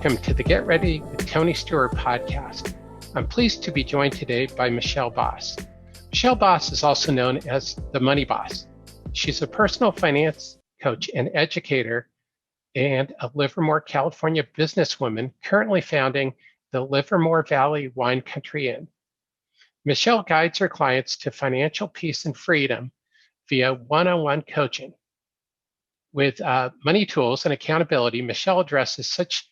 welcome to the Get Ready with Tony Stewart podcast. I'm pleased to be joined today by Michelle Boss. Michelle Boss is also known as the Money Boss. She's a personal finance coach and educator and a Livermore, California businesswoman currently founding the Livermore Valley Wine Country Inn. Michelle guides her clients to financial peace and freedom via one-on-one coaching. With money tools and accountability, Michelle addresses such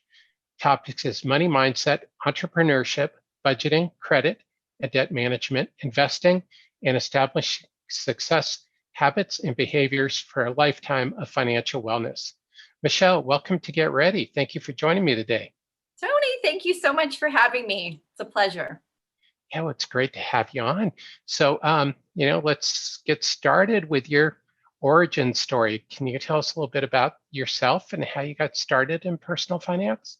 topics as money mindset, entrepreneurship, budgeting, credit and debt management, investing, and establishing success habits and behaviors for a lifetime of financial wellness. Michelle, welcome to Get Ready. Thank you for joining me today. Tony, thank you so much for having me. It's a pleasure. Yeah, well, it's great to have you on. So, let's get started with your origin story. Can you tell us a little bit about yourself and how you got started in personal finance?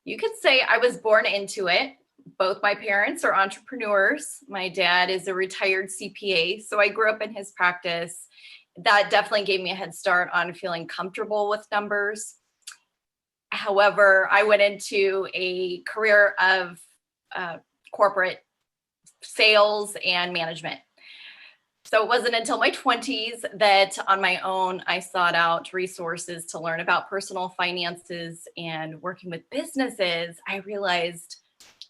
You could say I was born into it. Both my parents are entrepreneurs. My dad is a retired CPA, so I grew up in his practice. That definitely gave me a head start on feeling comfortable with numbers. However, I went into a career of corporate sales and management. So it wasn't until my 20s that on my own, I sought out resources to learn about personal finances and working with businesses. I realized,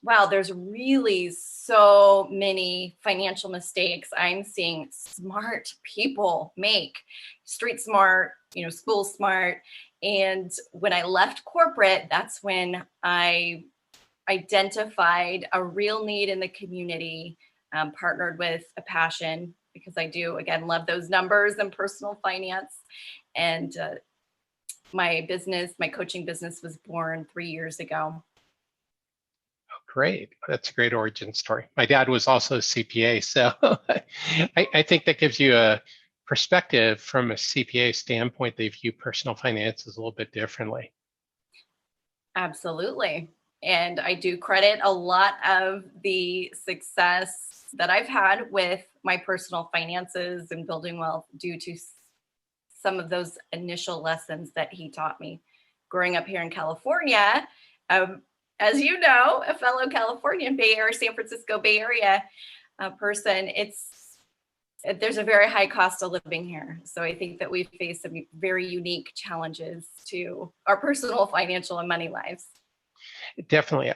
wow, there's really so many financial mistakes I'm seeing smart people make. Street smart, school smart. And when I left corporate, that's when I identified a real need in the community, partnered with a passion, because I do, again, love those numbers and personal finance. And my coaching business was born 3 years ago. Oh, great. That's a great origin story. My dad was also a CPA, so I think that gives you a perspective from a CPA standpoint. They view personal finances a little bit differently. Absolutely. And I do credit a lot of the success that I've had with my personal finances and building wealth due to some of those initial lessons that he taught me. Growing up here in California, as you know, a fellow Californian San Francisco Bay Area person, there's a very high cost of living here. So I think that we face some very unique challenges to our personal, financial, and money lives. Definitely.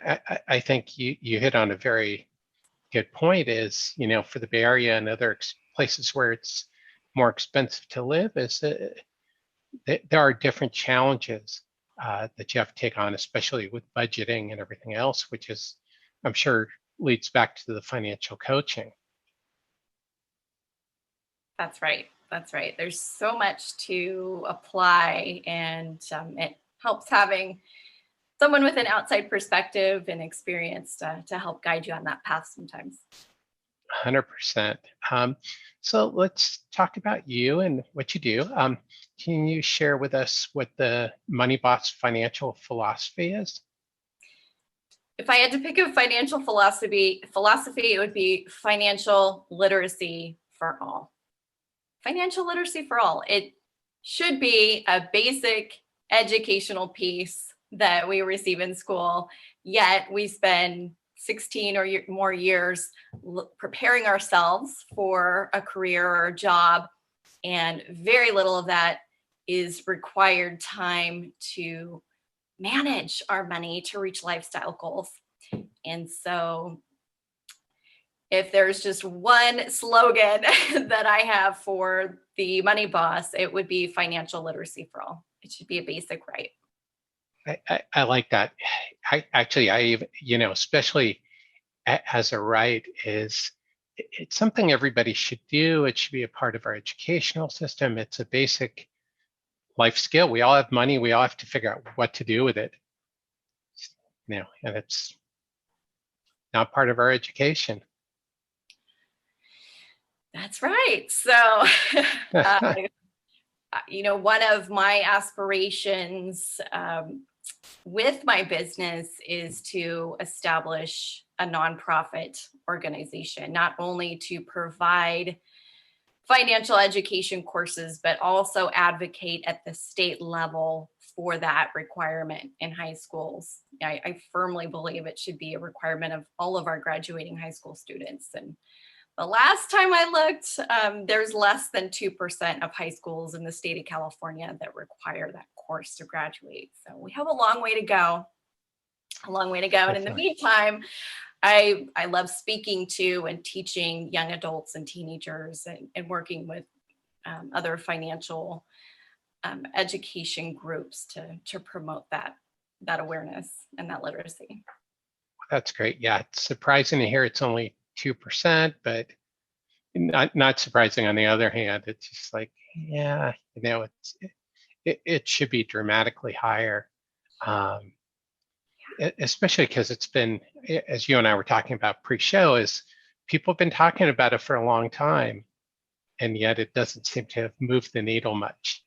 I think you hit on a very good point is, for the Bay Area and other places where it's more expensive to live, is there are different challenges that you have to take on, especially with budgeting and everything else, which is, I'm sure, leads back to the financial coaching. That's right. That's right. There's so much to apply, and it helps having someone with an outside perspective and experience to help guide you on that path sometimes. 100%. So let's talk about you and what you do. Can you share with us what the Money Boss financial philosophy is? If I had to pick a financial philosophy, it would be financial literacy for all. Financial literacy for all. It should be a basic educational piece that we receive in school, yet we spend 16 or more years preparing ourselves for a career or a job, and very little of that is required time to manage our money to reach lifestyle goals. And so if there's just one slogan that I have for the Money Boss, it would be financial literacy for all. It should be a basic right. I like that. Especially as a right, it's something everybody should do. It should be a part of our educational system. It's a basic life skill. We all have money. We all have to figure out what to do with it. And it's not part of our education. That's right. So, one of my aspirations with my business is to establish a nonprofit organization, not only to provide financial education courses, but also advocate at the state level for that requirement in high schools. I firmly believe it should be a requirement of all of our graduating high school students. And the last time I looked, there's less than 2% of high schools in the state of California that require that course to graduate. So we have a long way to go. A long way to go. And in the meantime, I love speaking to and teaching young adults and teenagers and working with other financial education groups to promote that awareness and that literacy. That's great. Yeah, it's surprising to hear it's only 2%, but not surprising on the other hand. It's just like, yeah, it should be dramatically higher. Especially because it's been, as you and I were talking about pre-show, is people have been talking about it for a long time, and yet it doesn't seem to have moved the needle much.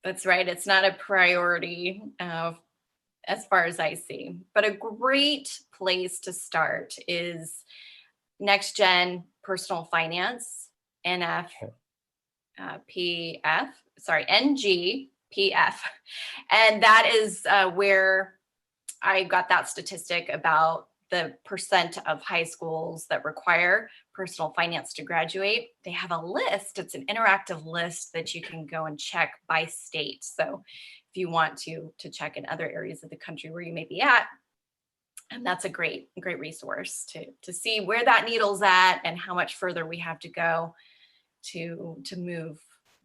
That's right. It's not a priority as far as I see. But a great place to start is Next Gen Personal Finance, NGPF. And that is where I got that statistic about the percent of high schools that require personal finance to graduate. They have a list. It's an interactive list that you can go and check by state. So if you want to check in other areas of the country where you may be at, and that's a great resource to see where that needle's at and how much further we have to go to move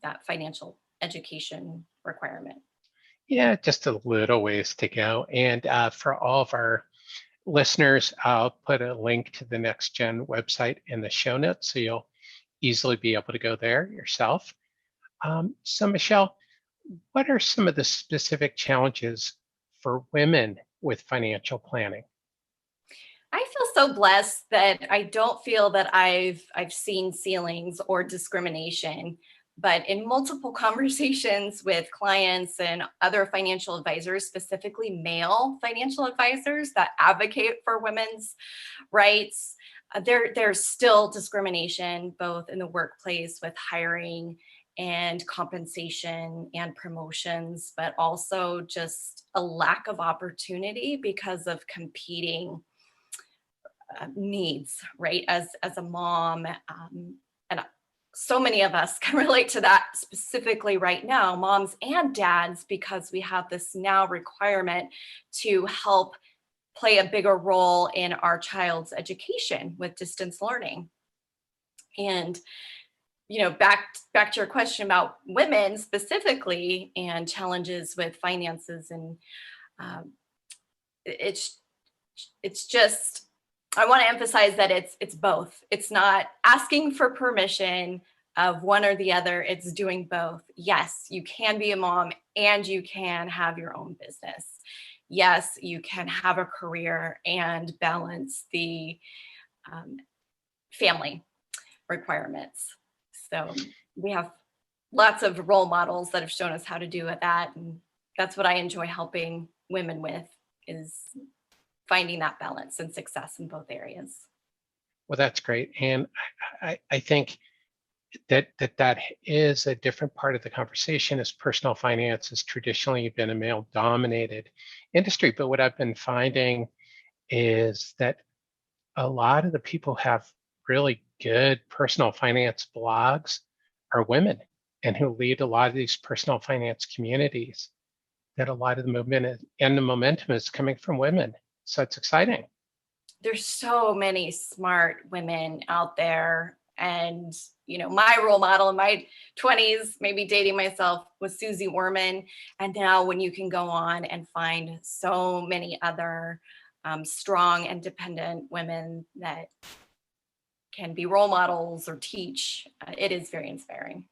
that financial education requirement. Yeah, just a little ways to go. And for all of our listeners, I'll put a link to the Next Gen website in the show notes, so you'll easily be able to go there yourself. So Michelle, what are some of the specific challenges for women with financial planning? I feel so blessed that I don't feel that I've seen ceilings or discrimination, but in multiple conversations with clients and other financial advisors, specifically male financial advisors that advocate for women's rights, there's still discrimination both in the workplace with hiring and compensation and promotions, but also just a lack of opportunity because of competing needs, right? As a mom, and so many of us can relate to that specifically right now, moms and dads, because we have this now requirement to help play a bigger role in our child's education with distance learning. And back to your question about women specifically and challenges with finances, and it's just, I want to emphasize that it's both. It's not asking for permission of one or the other. It's doing both. Yes, you can be a mom and you can have your own business. Yes, you can have a career and balance the family requirements. So we have lots of role models that have shown us how to do that. And that's what I enjoy helping women with, is finding that balance and success in both areas. Well, that's great. And I think that is a different part of the conversation, as personal finance has traditionally been a male-dominated industry. But what I've been finding is that a lot of the people who have really good personal finance blogs are women, and who lead a lot of these personal finance communities, that a lot of the movement and the momentum is coming from women. So it's exciting. There's so many smart women out there. And, my role model in my 20s, maybe dating myself, was Susie Werman. And now when you can go on and find so many other strong, independent women that can be role models or teach, it is very inspiring.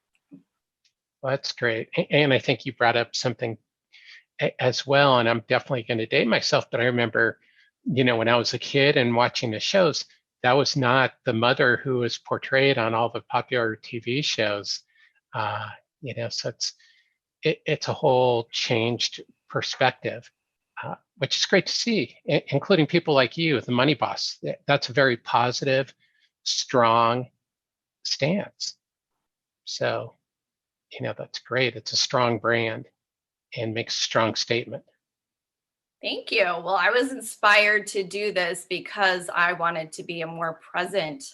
Well, that's great. And I think you brought up something as well, and I'm definitely going to date myself, but I remember, when I was a kid and watching the shows, that was not the mother who was portrayed on all the popular TV shows. So it's a whole changed perspective, which is great to see, including people like you, the Money Boss. That's a very positive, strong stance. So, that's great. It's a strong brand. and makes a strong statement. Thank you. Well, I was inspired to do this because I wanted to be a more present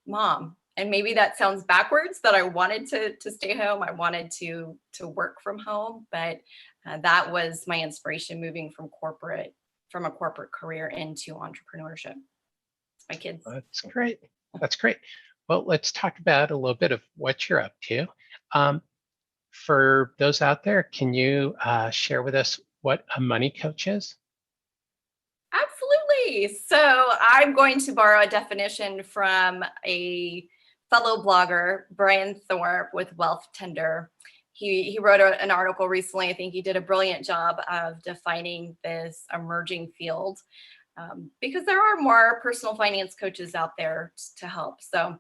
mom. And maybe that sounds backwards, that I wanted to stay home. I wanted to work from home, but that was my inspiration moving from a corporate career into entrepreneurship. My kids. That's great. That's great. Well, let's talk about a little bit of what you're up to. For those out there, can you share with us what a money coach is? Absolutely. So I'm going to borrow a definition from a fellow blogger, Brian Thorpe with Wealth Tender. He wrote an article recently. I think he did a brilliant job of defining this emerging field, because there are more personal finance coaches out there to help. So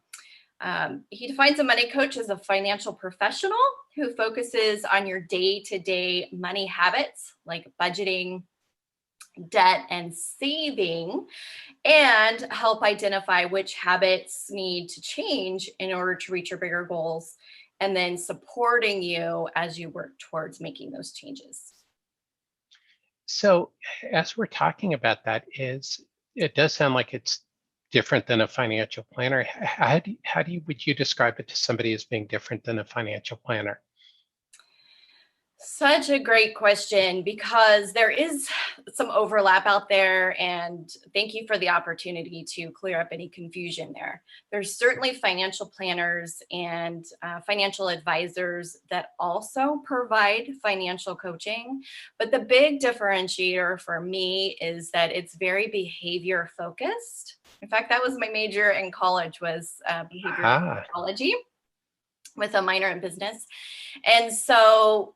he defines a money coach as a financial professional who focuses on your day-to-day money habits like budgeting, debt, and saving, and help identify which habits need to change in order to reach your bigger goals, and then supporting you as you work towards making those changes. So, as we're talking about that, it does sound like it's different than a financial planner. Would you describe it to somebody as being different than a financial planner? Such a great question, because there is some overlap out there, and thank you for the opportunity to clear up any confusion there. There's certainly financial planners and financial advisors that also provide financial coaching, but the big differentiator for me is that it's very behavior focused. In fact, that was my major in college, was behavior psychology with a minor in business. And so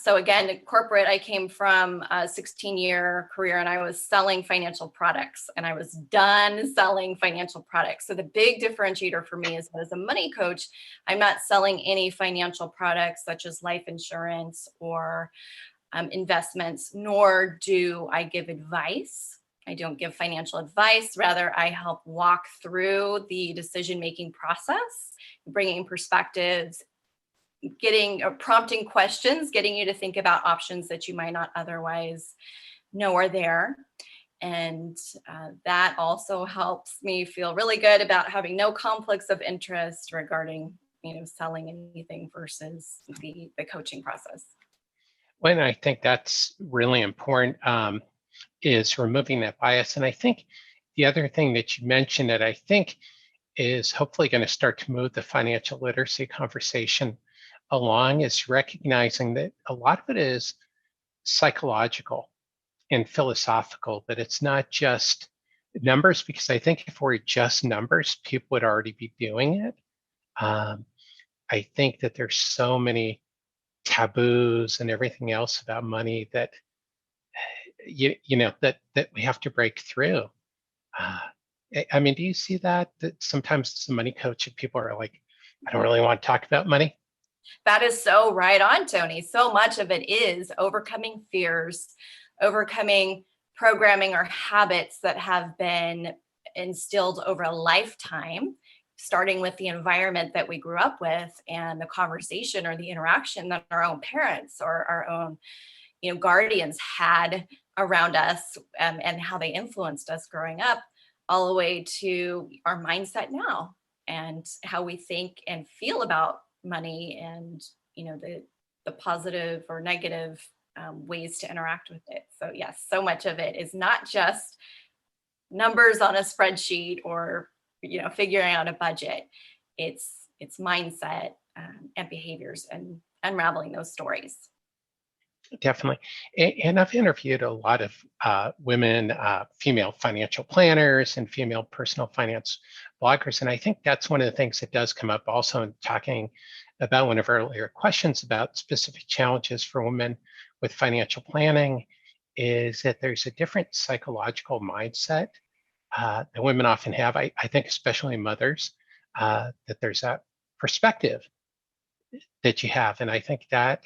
again, corporate, I came from a 16-year career, and I was selling financial products, and I was done selling financial products. So the big differentiator for me is that as a money coach, I'm not selling any financial products such as life insurance or investments, nor do I give advice. I don't give financial advice. Rather, I help walk through the decision-making process, bringing perspectives, prompting questions, getting you to think about options that you might not otherwise know are there. And that also helps me feel really good about having no conflicts of interest regarding, selling anything versus the coaching process. Well, and I think that's really important, is removing that bias. And I think the other thing that you mentioned that I think is hopefully going to start to move the financial literacy conversation along is recognizing that a lot of it is psychological and philosophical, that it's not just numbers, because I think if we're just numbers, people would already be doing it. I think that there's so many taboos and everything else about money that that we have to break through. I mean, do you see that sometimes as a money coach, people are like, I don't really want to talk about money? That is so right on, Tony. So much of it is overcoming fears, overcoming programming or habits that have been instilled over a lifetime, starting with the environment that we grew up with and the conversation or the interaction that our own parents or our own guardians had around us, and how they influenced us growing up, all the way to our mindset now and how we think and feel about money, and the positive or negative ways to interact with it. So yes, so much of it is not just numbers on a spreadsheet or figuring out a budget. It's mindset and behaviors, and unraveling those stories. Definitely. And I've interviewed a lot of women, female financial planners and female personal finance bloggers. And I think that's one of the things that does come up also in talking about one of our earlier questions about specific challenges for women with financial planning, is that there's a different psychological mindset that women often have. I think especially mothers, that there's that perspective that you have. And I think that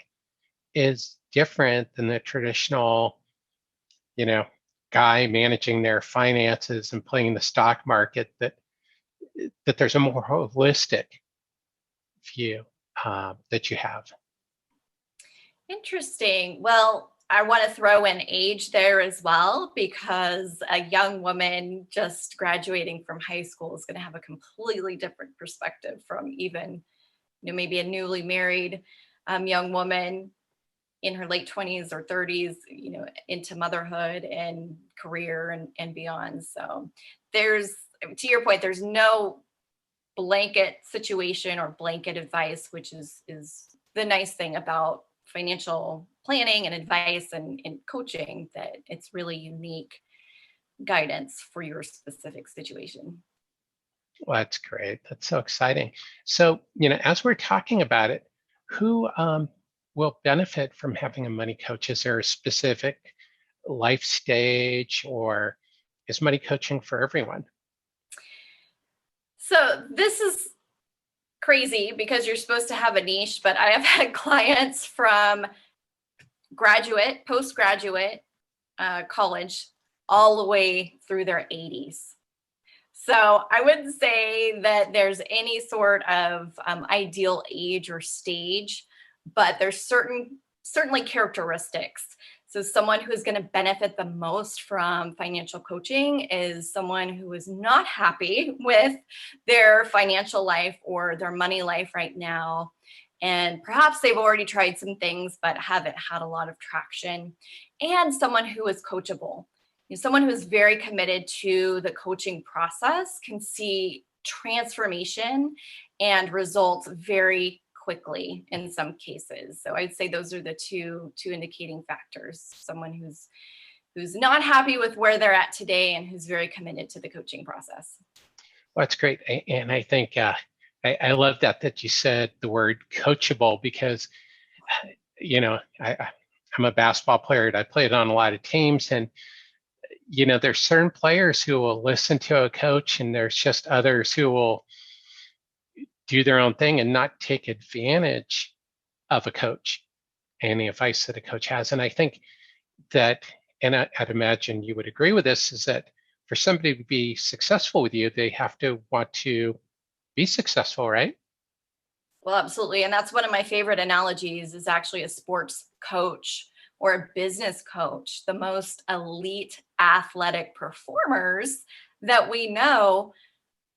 is different than the traditional, guy managing their finances and playing the stock market, that there's a more holistic view that you have. Interesting. Well, I want to throw in age there as well, because a young woman just graduating from high school is going to have a completely different perspective from even, maybe a newly married young woman in her late 20s or 30s, into motherhood and career and beyond. So there's, to your point, there's no blanket situation or blanket advice, which is the nice thing about financial planning and advice and coaching, that it's really unique guidance for your specific situation. Well, that's great. That's so exciting. So, as we're talking about it, who will benefit from having a money coach? Is there a specific life stage, or is money coaching for everyone? So this is crazy because you're supposed to have a niche, but I have had clients from graduate, postgraduate, college, all the way through their 80s. So I wouldn't say that there's any sort of ideal age or stage, but there's certainly characteristics. So someone who's going to benefit the most from financial coaching is someone who is not happy with their financial life or their money life right now. And perhaps they've already tried some things, but haven't had a lot of traction. And someone who is coachable. Someone who is very committed to the coaching process can see transformation and results very quickly in some cases. So I'd say those are the two indicating factors. Someone who's not happy with where they're at today and who's very committed to the coaching process. Well, that's great. And I think I love that you said the word coachable, because, I'm a basketball player and I played on a lot of teams, and there's certain players who will listen to a coach, and there's just others who will do their own thing and not take advantage of a coach and the advice that a coach has. And I think that, and I'd imagine you would agree with this, is that for somebody to be successful with you, they have to want to be successful, right? Well, absolutely. And that's one of my favorite analogies, is actually a sports coach or a business coach. The most elite athletic performers that we know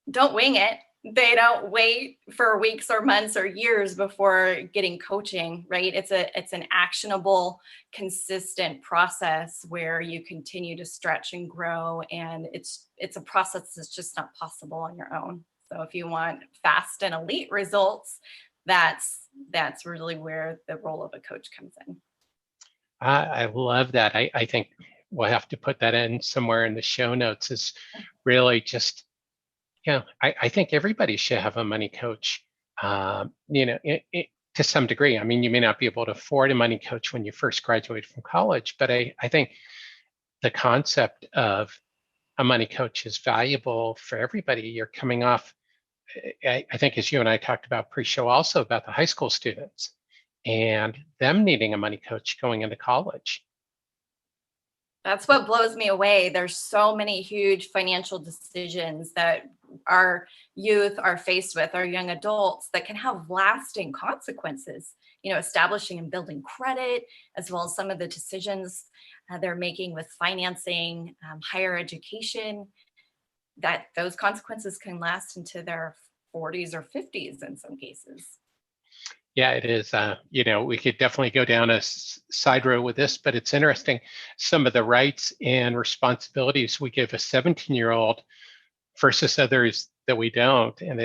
don't wing it. They don't wait for weeks or months or years before getting coaching, right? It's an actionable, consistent process where you continue to stretch and grow, and it's a process that's just not possible on your own. So if you want fast and elite results, that's really where the role of a coach comes in. I love that. I think we'll have to put that in somewhere in the show notes. Is really just, I think everybody should have a money coach, to some degree. I mean, you may not be able to afford a money coach when you first graduate from college, but I think the concept of a money coach is valuable for everybody. You're coming off, I think, as you and I talked about pre-show, also about the high school students and them needing a money coach going into college. That's what blows me away. There's so many huge financial decisions that our youth are faced with, our young adults, that can have lasting consequences, establishing and building credit, as well as some of the decisions they're making with financing, higher education, that those consequences can last into their 40s or 50s in some cases. Yeah, it is. We could definitely go down a side road with this, but it's interesting. Some of the rights and responsibilities we give a 17-year-old versus others that we don't. And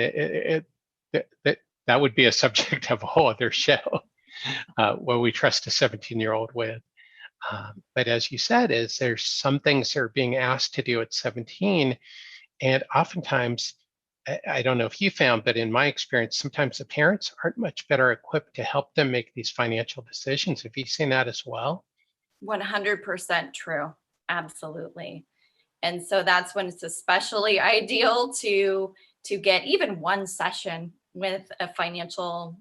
that would be a subject of a whole other show, what we trust a 17-year-old with. But as you said, there's some things that are being asked to do at 17. And oftentimes, I don't know if you found, but in my experience, sometimes the parents aren't much better equipped to help them make these financial decisions. Have you seen that as well? 100% true. Absolutely. And so that's when it's especially ideal to get even one session with a financial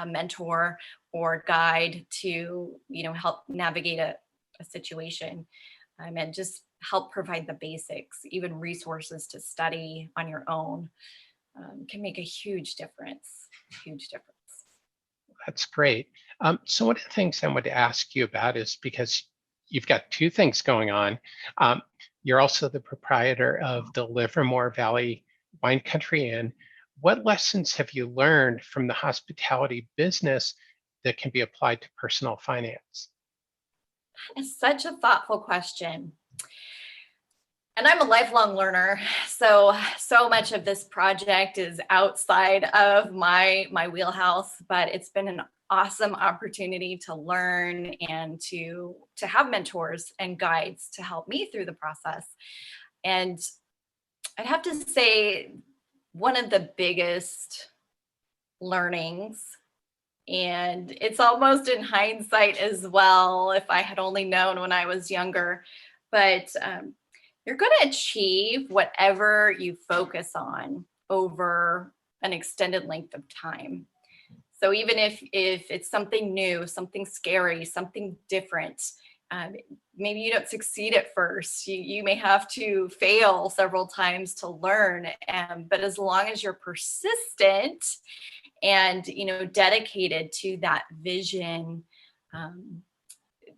mentor or guide to, help navigate a situation, and just help provide the basics. Even resources to study on your own can make a huge difference. Huge difference. That's great. So one of the things I wanted to ask you about is because you've got two things going on. Um, you're also the proprietor of the Livermore Valley Wine Country Inn. What lessons have you learned from the hospitality business that can be applied to personal finance? It's such a thoughtful question. And I'm a lifelong learner. So much of this project is outside of my wheelhouse, but it's been an awesome opportunity to learn and to have mentors and guides to help me through the process. And I'd have to say one of the biggest learnings, and it's almost in hindsight as well, if I had only known when I was younger, but you're going to achieve whatever you focus on over an extended length of time. So even if it's something new, something scary, something different, maybe you don't succeed at first. You may have to fail several times to learn. But as long as you're persistent and dedicated to that vision,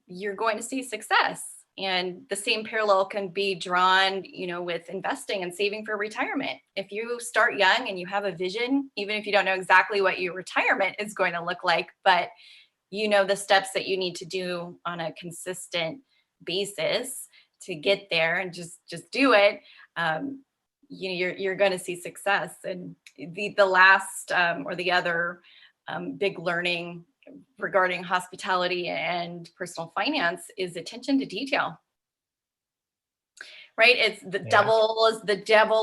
you're going to see success. And the same parallel can be drawn, with investing and saving for retirement. If you start young and you have a vision, even if you don't know exactly what your retirement is going to look like, but the steps that you need to do on a consistent basis to get there and just do it, you're going to see success. And the last or the other big learning regarding hospitality and personal finance is attention to detail. Right? It's the devil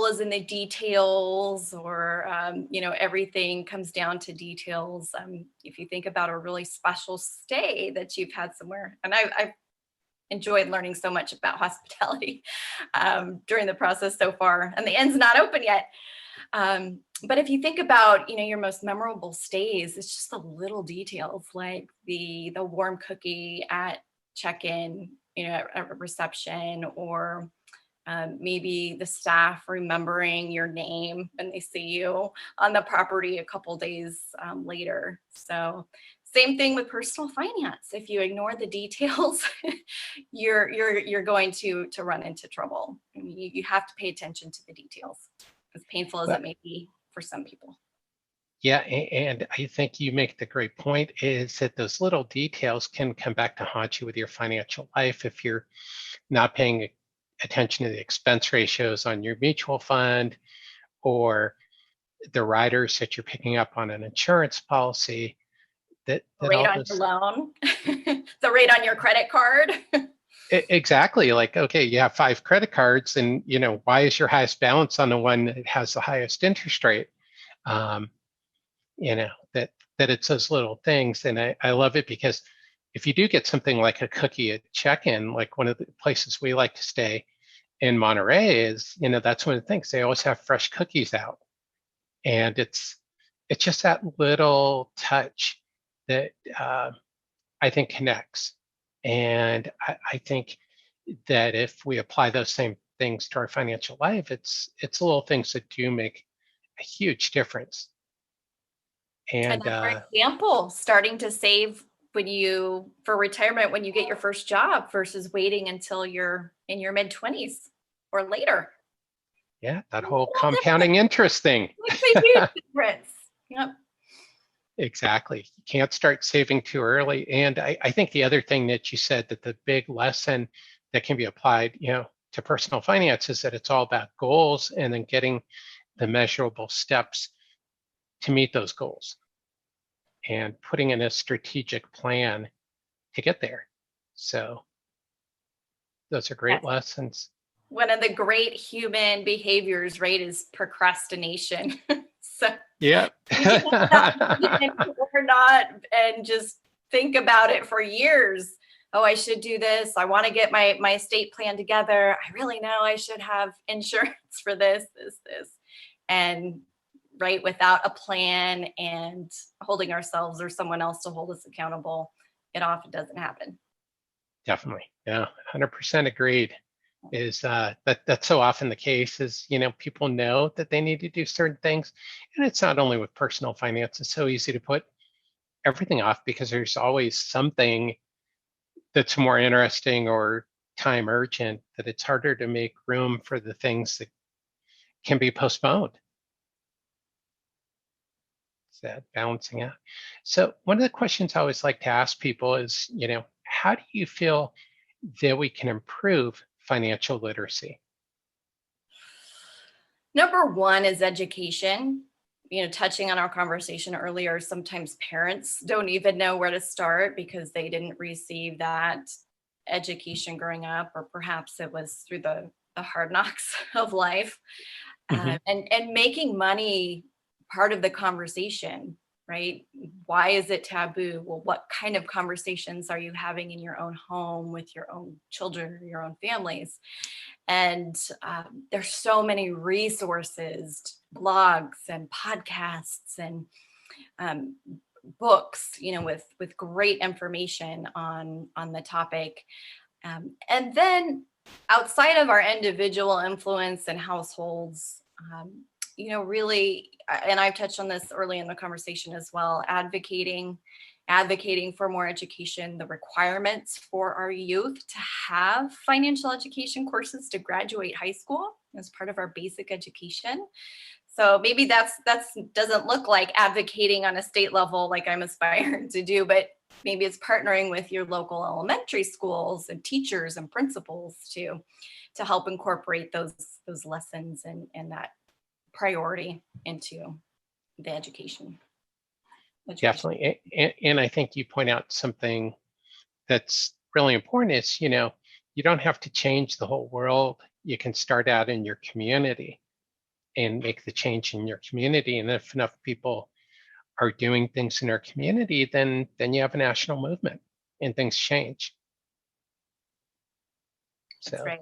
is in the details, or everything comes down to details. If you think about a really special stay that you've had somewhere, and I've enjoyed learning so much about hospitality during the process so far, and the end's not open yet. But if you think about, your most memorable stays, it's just the little details, like the warm cookie at check-in, at reception, or maybe the staff remembering your name when they see you on the property a couple days later. So same thing with personal finance. If you ignore the details, you're going to run into trouble. I mean, you have to pay attention to the details, as painful as it may be for some people. Yeah, and I think you make the great point is that those little details can come back to haunt you with your financial life if you're not paying attention to the expense ratios on your mutual fund, or the riders that you're picking up on an insurance policy. That rate on your loan, the rate on your credit card. Exactly. Like, okay, you have 5 credit cards, and why is your highest balance on the one that has the highest interest rate? That it's those little things. And I love it, because if you do get something like a cookie at check-in, like one of the places we like to stay in Monterey is, that's one of the things. They always have fresh cookies out. And it's just that little touch that I think connects. And I think that if we apply those same things to our financial life, it's little things that do make a huge difference. And for example, starting to save for retirement when you get your first job versus waiting until you're in your mid-20s or later. Yeah, that whole compounding interest thing. Makes a huge difference. Yep. Exactly. You can't start saving too early. And I think the other thing that you said, that the big lesson that can be applied, to personal finance, is that it's all about goals and then getting the measurable steps to meet those goals and putting in a strategic plan to get there. So those are great lessons. One of the great human behaviors, right, is procrastination. So yeah. Or not, and just think about it for years. Oh, I should do this. I want to get my estate plan together. I really know I should have insurance for this. And right, without a plan and holding ourselves or someone else to hold us accountable, it often doesn't happen. Definitely. Yeah, 100% agreed. Is that's so often the case, is people know that they need to do certain things, and it's not only with personal finance. It's so easy to put everything off because there's always something that's more interesting or time urgent, that it's harder to make room for the things that can be postponed. It's that balancing out. So one of the questions I always like to ask people is, how do you feel that we can improve financial literacy? Number one is education. Touching on our conversation earlier, sometimes parents don't even know where to start because they didn't receive that education growing up, or perhaps it was through the hard knocks of life. Mm-hmm. And making money part of the conversation, right? Why is it taboo? Well, what kind of conversations are you having in your own home with your own children or your own families? And there's so many resources, blogs and podcasts and books, with great information on the topic. And then outside of our individual influence and households, really, and I've touched on this early in the conversation as well, advocating for more education, the requirements for our youth to have financial education courses to graduate high school as part of our basic education. So maybe that's doesn't look like advocating on a state level like I'm aspiring to do, but maybe it's partnering with your local elementary schools and teachers and principals to help incorporate those lessons and that priority into the education. Definitely. And I think you point out something that's really important is, you don't have to change the whole world. You can start out in your community and make the change in your community. And if enough people are doing things in our community, then you have a national movement and things change. That's So right.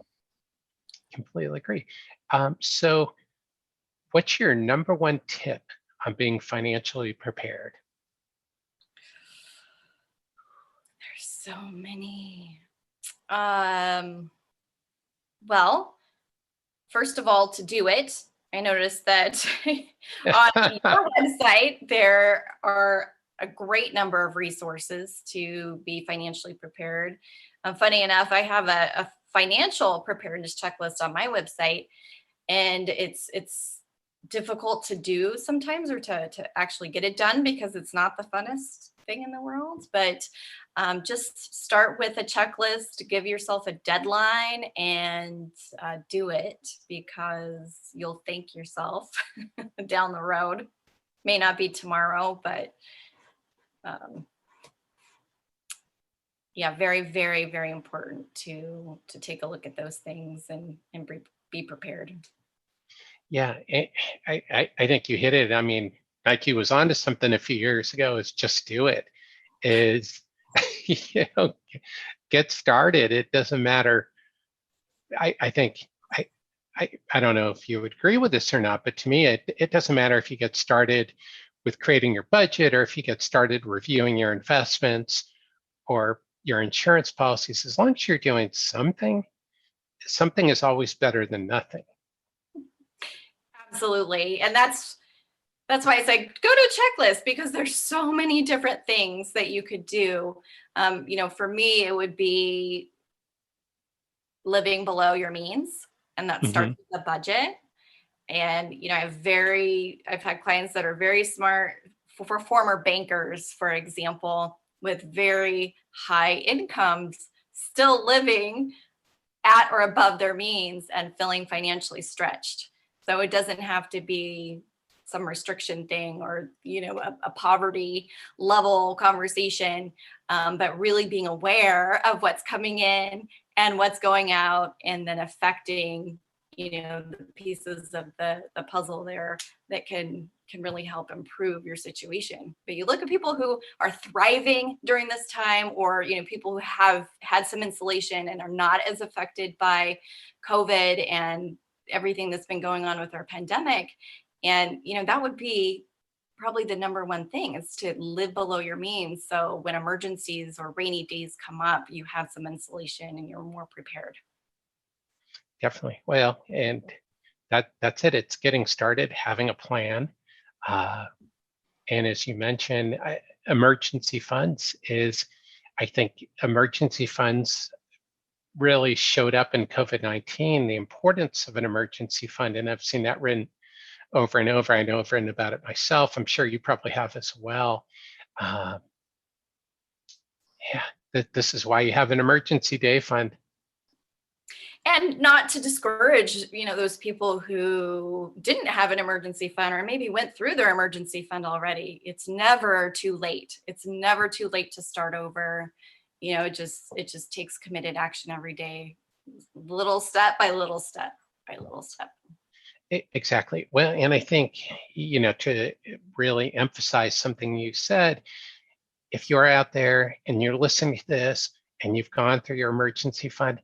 completely agree. So what's your number one tip on being financially prepared? There's so many. Well, first of all, to do it, I noticed that on your website, there are a great number of resources to be financially prepared. Funny enough, I have a financial preparedness checklist on my website, and it's difficult to do sometimes, or to actually get it done, because it's not the funnest thing in the world. But just start with a checklist, give yourself a deadline, and do it, because you'll thank yourself down the road. May not be tomorrow, but yeah, very, very, very important to take a look at those things and be prepared. Yeah, I think you hit it. I mean, Nike was onto something a few years ago. Is just do it. Is you know, get started. It doesn't matter. I think I don't know if you would agree with this or not, but to me, it doesn't matter if you get started with creating your budget, or if you get started reviewing your investments or your insurance policies. As long as you're doing something, something is always better than nothing. Absolutely. And that's why I say go to a checklist, because there's so many different things that you could do. For me, it would be living below your means, and that starts Mm-hmm. with the budget. And I've had clients that are very smart, for former bankers, for example, with very high incomes, still living at or above their means and feeling financially stretched. So it doesn't have to be some restriction thing, or a poverty level conversation, but really being aware of what's coming in and what's going out, and then affecting the pieces of the puzzle there that can really help improve your situation. But you look at people who are thriving during this time, or people who have had some insulation and are not as affected by COVID and everything that's been going on with our pandemic. And that would be probably the number one thing, is to live below your means, so when emergencies or rainy days come up, you have some insulation and you're more prepared. Definitely. Well, and that's it. It's getting started, having a plan. Uh, and as you mentioned, emergency funds is, I think emergency funds really showed up in COVID-19, the importance of an emergency fund. And I've seen that written over and over. I know I've written about it myself. I'm sure you probably have as well. Uh, yeah, this is why you have an emergency day fund. And not to discourage, those people who didn't have an emergency fund or maybe went through their emergency fund already. It's never too late. It's never too late to start over. It just takes committed action every day, little step by little step by little step. Exactly. Well, and I think, to really emphasize something you said, if you're out there and you're listening to this and you've gone through your emergency fund,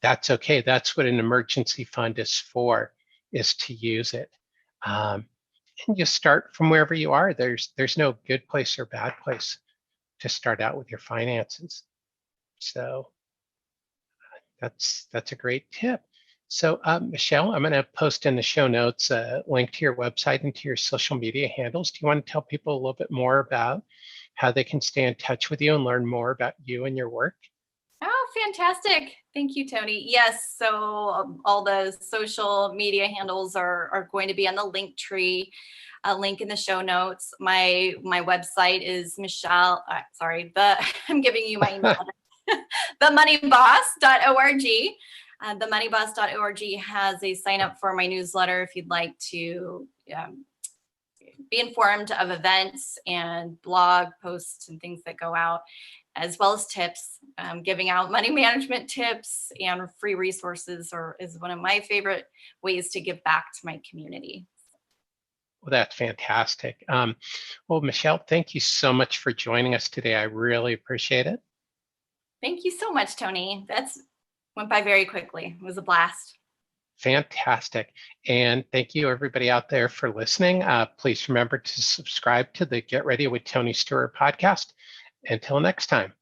that's okay. That's what an emergency fund is for, is to use it. And you start from wherever you are. There's no good place or bad place to start out with your finances. So that's a great tip. So Michelle, I'm going to post in the show notes a link to your website and to your social media handles. Do you want to tell people a little bit more about how they can stay in touch with you and learn more about you and your work? Oh, fantastic. Thank you, Tony. Yes. So all the social media handles are going to be on the link tree, a link in the show notes. My website is I'm giving you my email address, themoneyboss.org. Themoneyboss.org has a sign up for my newsletter if you'd like to be informed of events and blog posts and things that go out, as well as tips. Giving out money management tips and free resources is one of my favorite ways to give back to my community. Well, that's fantastic. Well, Michelle, thank you so much for joining us today. I really appreciate it. Thank you so much, Tony. That's went by very quickly. It was a blast. Fantastic. And thank you, everybody out there, for listening. Please remember to subscribe to the Get Ready with Tony Stewart podcast. Until next time.